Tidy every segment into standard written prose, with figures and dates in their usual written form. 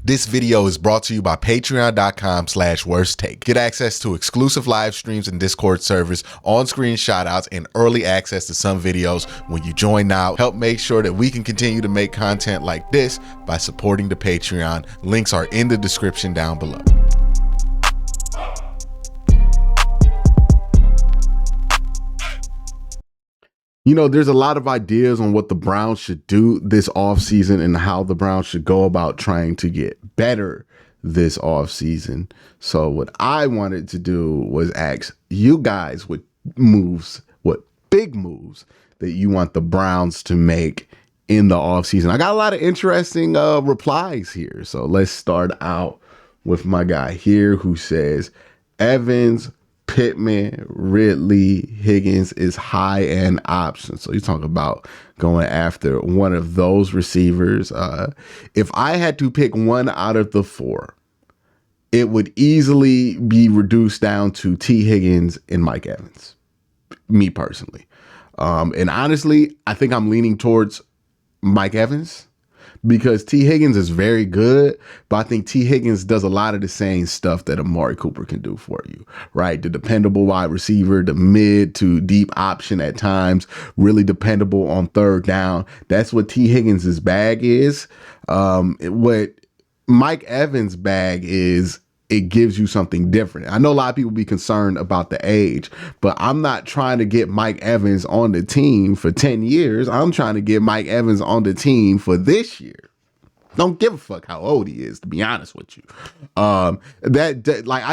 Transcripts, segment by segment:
This video is brought to you by patreon.com/worsttake. Get access to exclusive live streams and Discord servers, on-screen shoutouts, and early access to some videos when you join now. Help make sure that we can continue to make content like this by supporting the Patreon. Links are in the description down below. You know, there's a lot of ideas on what the Browns should do this offseason and how the Browns should go about trying to get better this offseason. So what I wanted to do was ask you guys what big moves that you want the Browns to make in the offseason. I got a lot of interesting replies here. So let's start out with my guy here who says Evans, Pittman, Ridley, Higgins is high-end options. So you're talking about going after one of those receivers. If I had to pick one out of the four, it would easily be reduced down to T. Higgins and Mike Evans, me personally. And honestly, I think I'm leaning towards Mike Evans, because T. Higgins is very good, but I think T. Higgins does a lot of the same stuff that Amari Cooper can do for you, right? The dependable wide receiver, the mid to deep option at times, really dependable on third down. That's what T. Higgins' bag is. What Mike Evans' bag is, it gives you something different. I know a lot of people be concerned about the age, but I'm not trying to get Mike Evans on the team for 10 years. I'm trying to get Mike Evans on the team for this year. Don't give a fuck how old he is, to be honest with you. I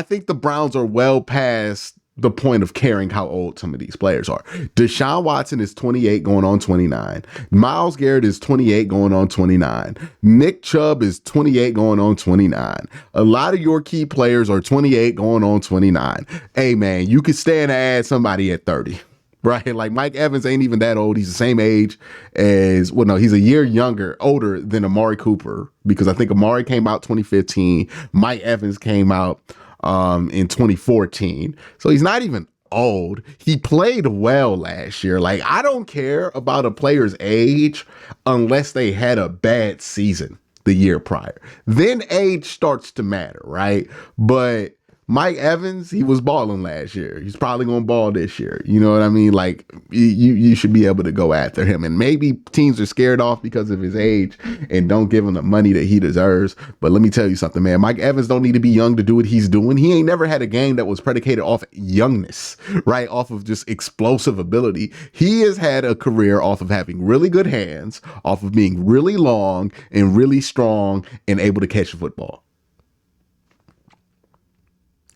think the Browns are well past the point of caring how old some of these players are. Deshaun Watson is 28 going on 29. Myles Garrett is 28 going on 29. Nick Chubb is 28 going on 29. A lot of your key players are 28 going on 29. Hey man, you could stand to add somebody at 30. Right? Like Mike Evans ain't even that old. He's the same age as, well, no, he's a year older than Amari Cooper, because I think Amari came out 2015. Mike Evans came out in 2014. So he's not even old. He played well last year. Like, I don't care about a player's age unless they had a bad season the year prior. Then age starts to matter, right? But Mike Evans, he was balling last year. He's probably going to ball this year. You know what I mean? Like, you should be able to go after him. And maybe teams are scared off because of his age and don't give him the money that he deserves. But let me tell you something, man. Mike Evans don't need to be young to do what he's doing. He ain't never had a game that was predicated off youngness, right? Off of just explosive ability. He has had a career off of having really good hands, off of being really long and really strong and able to catch a football.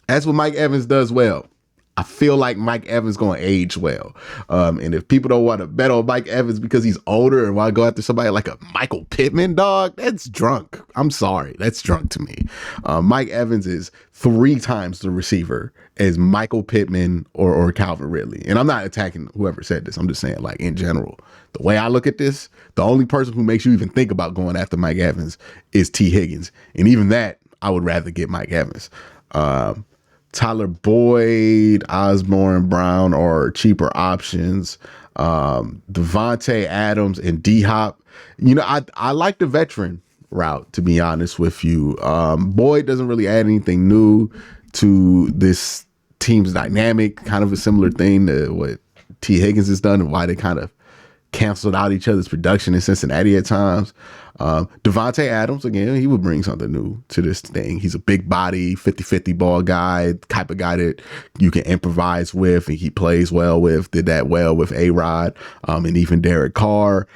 That's what Mike Evans does well. I feel like Mike Evans going to age well. And if people don't want to bet on Mike Evans because he's older and want to go after somebody like a Michael Pittman, dog, that's drunk. I'm sorry. That's drunk to me. Mike Evans is 3 times the receiver as Michael Pittman or Calvin Ridley. And I'm not attacking whoever said this. I'm just saying, like, in general, the way I look at this, the only person who makes you even think about going after Mike Evans is T. Higgins. And even that, I would rather get Mike Evans. Tyler Boyd, Osborne Brown are cheaper options. Devontae Adams and D-Hop. You know, I like the veteran route, to be honest with you. Boyd doesn't really add anything new to this team's dynamic. Kind of a similar thing to what T. Higgins has done and why they kind of canceled out each other's production in Cincinnati at times. Devontae Adams, again, he would bring something new to this thing. He's a big body, 50-50 ball guy, type of guy that you can improvise with and he plays well with, did that well with A-Rod, and even Derek Carr.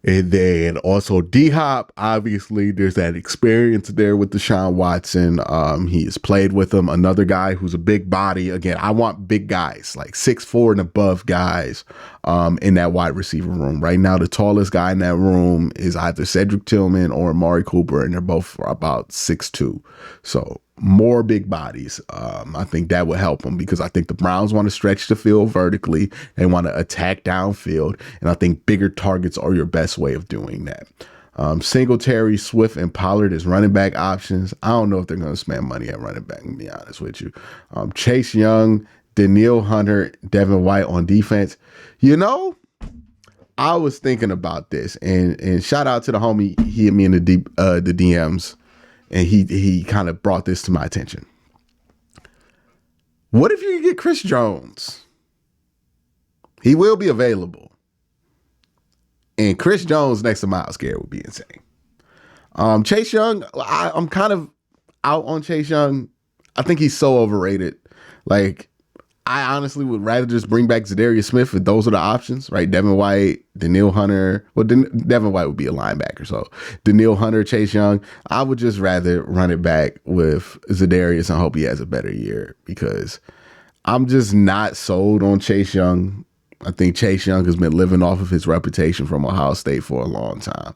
And then also D-Hop, obviously there's that experience there with Deshaun Watson. He has played with him. Another guy who's a big body. Again, I want big guys, like 6'4" and above guys in that wide receiver room. Right now, the tallest guy in that room is either Cedric Tillman or Amari Cooper, and they're both about 6'2". So more big bodies. I think that would help them because I think the Browns want to stretch the field vertically. They want to attack downfield. And I think bigger targets are your best way of doing that. Singletary, Swift, and Pollard as running back options. I don't know if they're going to spend money at running back, to be honest with you. Chase Young, Danielle Hunter, Devin White on defense. You know, I was thinking about this, and shout out to the homie. He hit me in the DMs and he kind of brought this to my attention. What if you get Chris Jones? He will be available. And Chris Jones next to Myles Garrett would be insane. Chase Young, I'm kind of out on Chase Young. I think he's so overrated. Like, I honestly would rather just bring back Zadarius Smith if those are the options, right? Devin White, Danielle Hunter. Well, Devin White would be a linebacker, so Danielle Hunter, Chase Young. I would just rather run it back with Zadarius and hope he has a better year, because I'm just not sold on Chase Young. I think Chase Young has been living off of his reputation from Ohio State for a long time.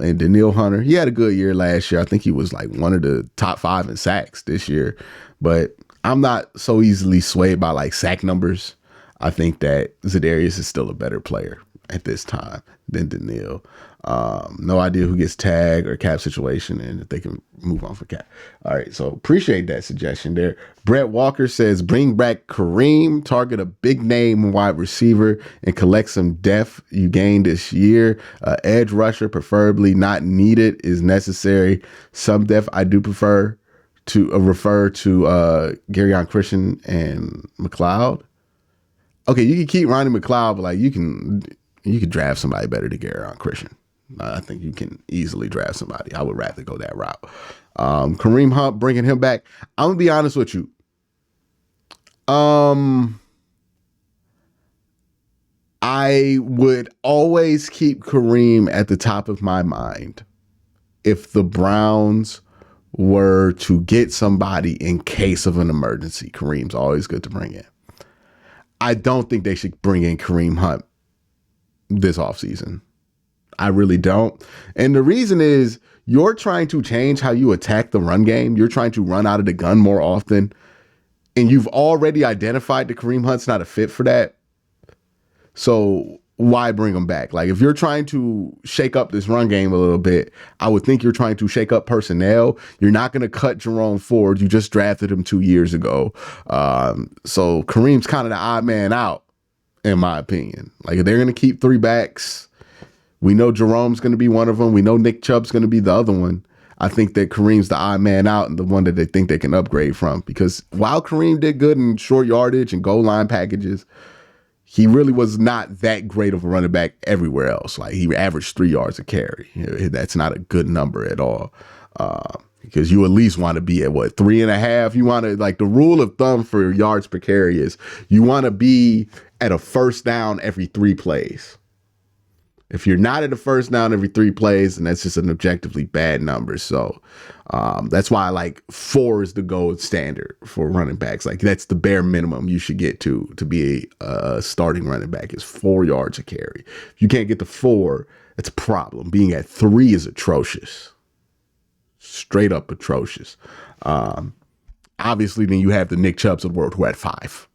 And Danielle Hunter, he had a good year last year. I think he was like one of the top 5 in sacks this year. But I'm not so easily swayed by like sack numbers. I think that Zadarius is still a better player at this time than Danielle. No idea who gets tagged or cap situation and if they can move on for cap. All right, so appreciate that suggestion there. Brett Walker says, bring back Kareem, target a big name wide receiver, and collect some depth you gained this year. Edge rusher, preferably not needed, is necessary. Some depth I do prefer to refer to Garyon Christian and McLeod. Okay, you can keep Ronnie McLeod, but like you could draft somebody better than Garyon Christian. I think you can easily draft somebody. I would rather go that route. Kareem Hunt, bringing him back. I'm gonna be honest with you. I would always keep Kareem at the top of my mind if the Browns were to get somebody in case of an emergency. Kareem's always good to bring in. I don't think they should bring in Kareem Hunt this offseason. I really don't. And the reason is you're trying to change how you attack the run game. You're trying to run out of the gun more often. And you've already identified that Kareem Hunt's not a fit for that. So why bring him back? Like, if you're trying to shake up this run game a little bit, I would think you're trying to shake up personnel. You're not going to cut Jerome Ford. You just drafted him 2 years ago. So Kareem's kind of the odd man out, in my opinion. Like, if they're going to keep 3 backs, we know Jerome's going to be one of them. We know Nick Chubb's going to be the other one. I think that Kareem's the odd man out and the one that they think they can upgrade from. Because while Kareem did good in short yardage and goal line packages, he really was not that great of a running back everywhere else. Like, he averaged 3 yards a carry. That's not a good number at all. Because you at least want to be at 3.5? You want to, like, the rule of thumb for yards per carry is you want to be at a first down every 3 plays. If you're not at a first down every 3 plays, then that's just an objectively bad number. So that's why like 4 is the gold standard for running backs. Like, that's the bare minimum you should get to be a starting running back, is 4 yards a carry. If you can't get to 4, it's a problem. Being at 3 is atrocious. Straight up atrocious. Obviously, then you have the Nick Chubbs of the world who had 5,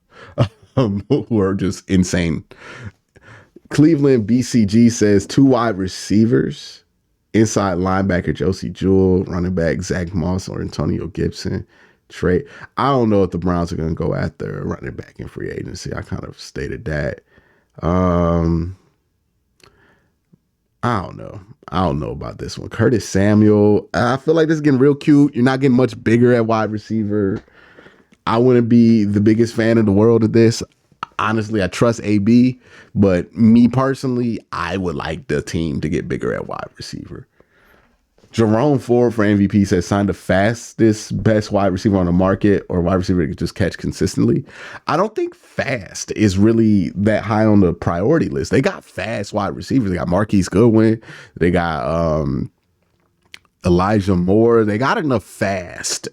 who are just insane. Cleveland BCG says 2 wide receivers, inside linebacker Josie Jewell, running back Zach Moss or Antonio Gibson. Trade. I don't know if the Browns are going to go after a running back in free agency. I kind of stated that. I don't know. I don't know about this one. Curtis Samuel. I feel like this is getting real cute. You're not getting much bigger at wide receiver. I wouldn't be the biggest fan in the world of this. Honestly, I trust AB, but me personally, I would like the team to get bigger at wide receiver. Jerome Ford for MVP says sign the fastest, best wide receiver on the market, or wide receiver that can just catch consistently. I don't think fast is really that high on the priority list. They got fast wide receivers. They got Marquise Goodwin. They got Elijah Moore. They got enough fast.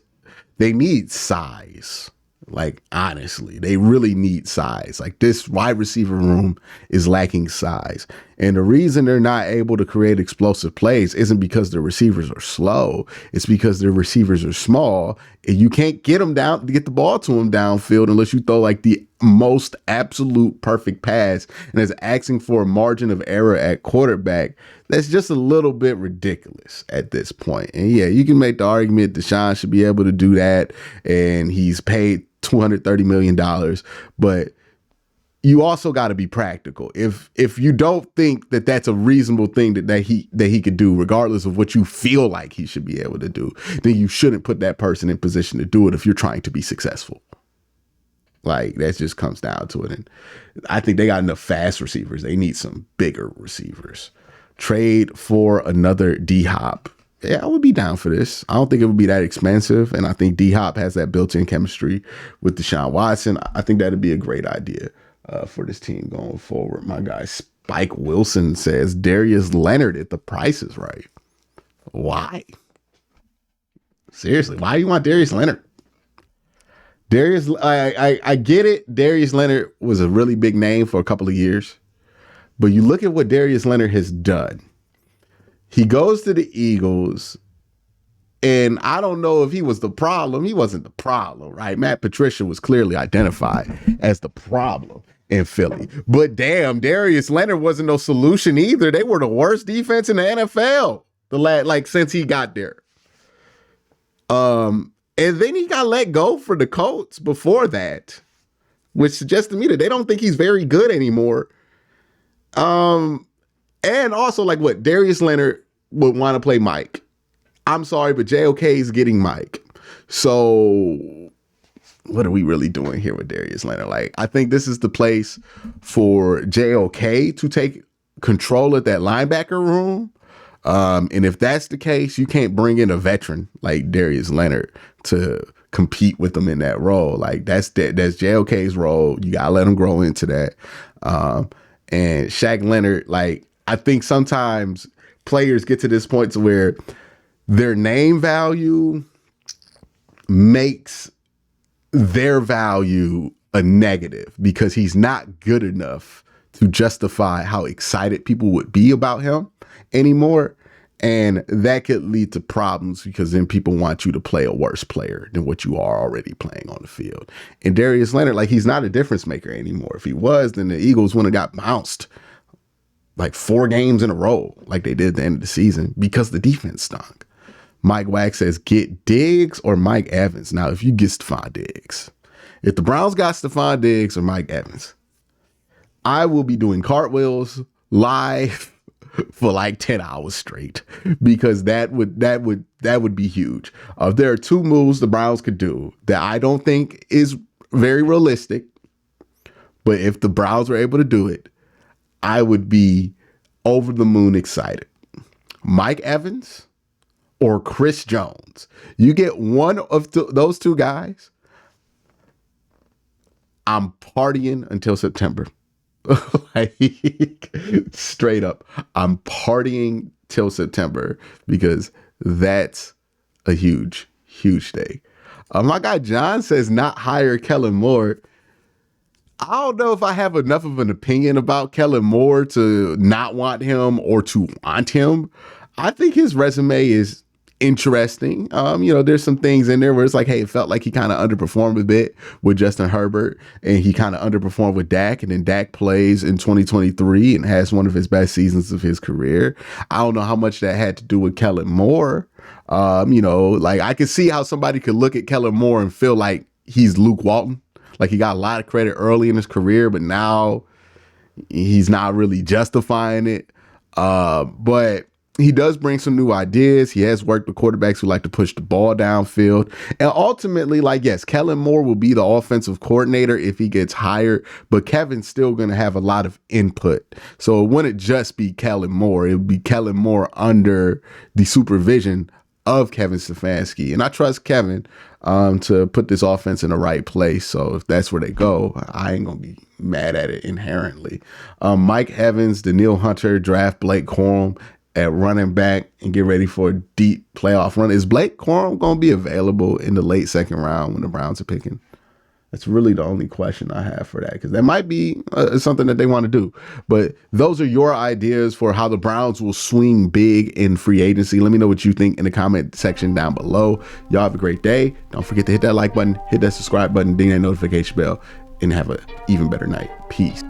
They need size. Like, honestly, they really need size. Like, this wide receiver room is lacking size. And the reason they're not able to create explosive plays isn't because the receivers are slow. It's because their receivers are small. And you can't get them down to get the ball to them downfield unless you throw like the most absolute perfect pass. And it's asking for a margin of error at quarterback. That's just a little bit ridiculous at this point. And yeah, you can make the argument Deshaun should be able to do that. And he's paid $230 million, but you also got to be practical. If you don't think that that's a reasonable thing that he could do, regardless of what you feel like he should be able to do, then you shouldn't put that person in position to do it if you're trying to be successful. Like, that just comes down to it. And I think they got enough fast receivers. They need some bigger receivers. Trade for another D-Hop. Yeah, I would be down for this. I don't think it would be that expensive. And I think D-Hop has that built-in chemistry with Deshaun Watson. I think that'd be a great idea for this team going forward. My guy Spike Wilson says Darius Leonard if the price is right. Why? Seriously, why do you want Darius Leonard? I get it. Darius Leonard was a really big name for a couple of years. But you look at what Darius Leonard has done. He goes to the Eagles, and I don't know if he was the problem. He wasn't the problem, right? Matt Patricia was clearly identified as the problem in Philly. But damn, Darius Leonard wasn't no solution either. They were the worst defense in the NFL since he got there. And then he got let go for the Colts before that, which suggests to me that they don't think he's very good anymore. And also, like, what Darius Leonard would want to play Mike. I'm sorry, but JOK is getting Mike. So what are we really doing here with Darius Leonard? Like, I think this is the place for JOK to take control of that linebacker room. And if that's the case, you can't bring in a veteran like Darius Leonard to compete with him in that role. Like, that's JOK's role. You gotta let him grow into that. And Shaq Leonard, like, I think sometimes players get to this point to where their name value makes their value a negative because he's not good enough to justify how excited people would be about him anymore. And that could lead to problems because then people want you to play a worse player than what you are already playing on the field. And Darius Leonard, like, he's not a difference maker anymore. If he was, then the Eagles wouldn't have got bounced like 4 games in a row like they did at the end of the season because the defense stunk. Mike Wax says, get Diggs or Mike Evans. Now, if you get Stephon Diggs, if the Browns got Stephon Diggs or Mike Evans, I will be doing cartwheels live for like 10 hours straight because that would be huge. There are 2 moves the Browns could do that I don't think is very realistic, but if the Browns were able to do it, I would be over the moon excited. Mike Evans or Chris Jones. You get one of those 2 guys, I'm partying until September. Like, straight up, I'm partying till September because that's a huge day. My guy John says not hire Kellen Moore. I don't know if I have enough of an opinion about Kellen Moore to not want him or to want him. I think his resume is interesting. There's some things in there where it's like, hey, it felt like he kind of underperformed a bit with Justin Herbert and he kind of underperformed with Dak, and then Dak plays in 2023 and has one of his best seasons of his career. I don't know how much that had to do with Kellen Moore. Like, I could see how somebody could look at Kellen Moore and feel like he's Luke Walton. Like, he got a lot of credit early in his career, but now he's not really justifying it. But he does bring some new ideas. He has worked with quarterbacks who like to push the ball downfield. And ultimately, like, yes, Kellen Moore will be the offensive coordinator if he gets hired, but Kevin's still going to have a lot of input. So it wouldn't just be Kellen Moore. It would be Kellen Moore under the supervision of Kevin Stefanski. And I trust Kevin to put this offense in the right place. So if that's where they go, I ain't going to be mad at it inherently. Mike Evans, Daniil Hunter, draft Blake Corum at running back and get ready for a deep playoff run. Is Blake Corum going to be available in the late second round when the Browns are picking? That's really the only question I have for that, because that might be something that they want to do. But those are your ideas for how the Browns will swing big in free agency. Let me know what you think in the comment section down below. Y'all have a great day. Don't forget to hit that like button, hit that subscribe button, ding that notification bell, and have an even better night. Peace.